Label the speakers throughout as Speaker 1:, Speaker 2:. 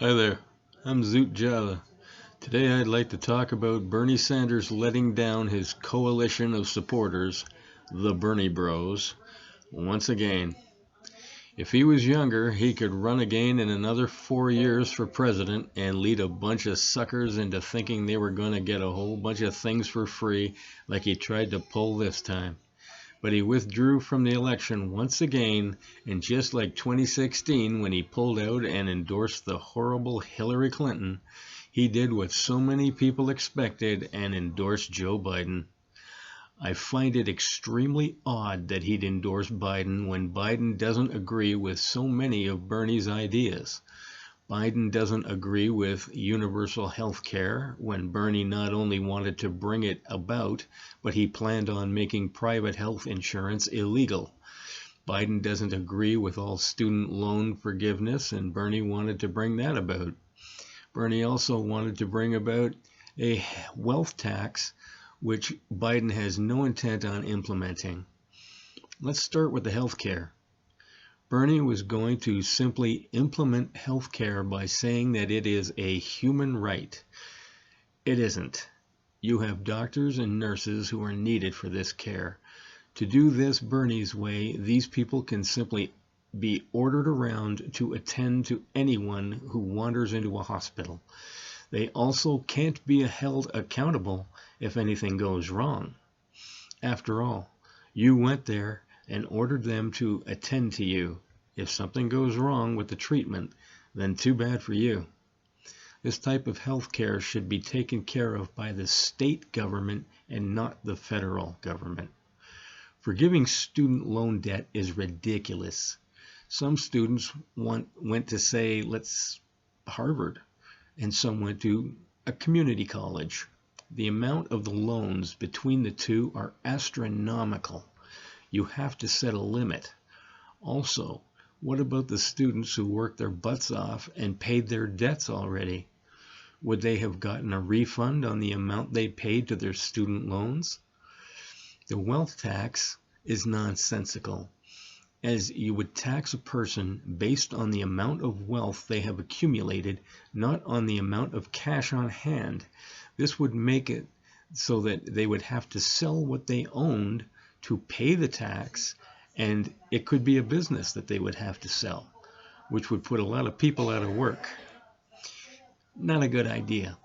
Speaker 1: Hi there, I'm Zoot Java. Today I'd like to talk about Bernie Sanders letting down his coalition of supporters, the Bernie Bros, once again. If he was younger, he could run again in another 4 years for president and lead a bunch of suckers into thinking they were going to get a whole bunch of things for free like he tried to pull this time. But he withdrew from the election once again, and just like 2016 when he pulled out and endorsed the horrible Hillary Clinton, he did what so many people expected and endorsed Joe Biden. I find it extremely odd that he'd endorse Biden when Biden doesn't agree with so many of Bernie's ideas. Biden doesn't agree with universal health care when Bernie not only wanted to bring it about, but he planned on making private health insurance illegal. Biden doesn't agree with all student loan forgiveness, and Bernie wanted to bring that about. Bernie also wanted to bring about a wealth tax, which Biden has no intent on implementing. Let's start with the health care. Bernie was going to simply implement health care by saying that it is a human right. It isn't. You have doctors and nurses who are needed for this care. To do this Bernie's way, these people can simply be ordered around to attend to anyone who wanders into a hospital. They also can't be held accountable if anything goes wrong. After all, you went there and ordered them to attend to you. If something goes wrong with the treatment, then too bad for you. This type of health care should be taken care of by the state government and not the federal government. Forgiving student loan debt is ridiculous. Some students went to, say, let's Harvard, and some went to a community college. The amount of the loans between the two are astronomical. You have to set a limit. Also, what about the students who worked their butts off and paid their debts already? Would they have gotten a refund on the amount they paid to their student loans? The wealth tax is nonsensical, as you would tax a person based on the amount of wealth they have accumulated, not on the amount of cash on hand. This would make it so that they would have to sell what they owned to pay the tax, and it could be a business that they would have to sell, which would put a lot of people out of work. Not a good idea.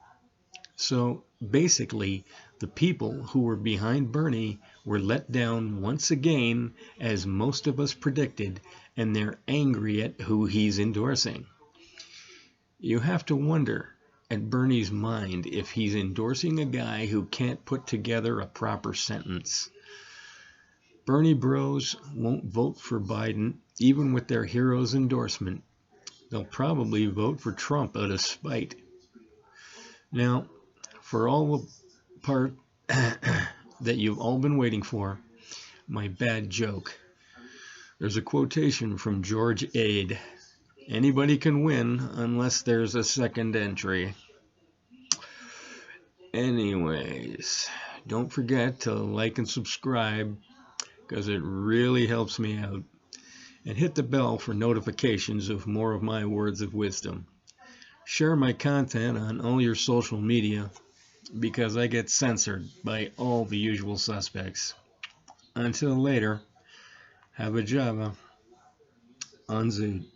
Speaker 1: So basically, the people who were behind Bernie were let down once again, as most of us predicted, and they're angry at who he's endorsing. You have to wonder at Bernie's mind if he's endorsing a guy who can't put together a proper sentence. Bernie bros won't vote for Biden even with their hero's endorsement. They'll probably vote for Trump out of spite. Now, for all the part that you've all been waiting for, my bad joke. There's a quotation from George Ade. Anybody can win unless there's a second entry. Anyways, don't forget to like and subscribe, because it really helps me out. And hit the bell for notifications of more of my words of wisdom. Share my content on all your social media, because I get censored by all the usual suspects. Until later, have a Java on Zoom.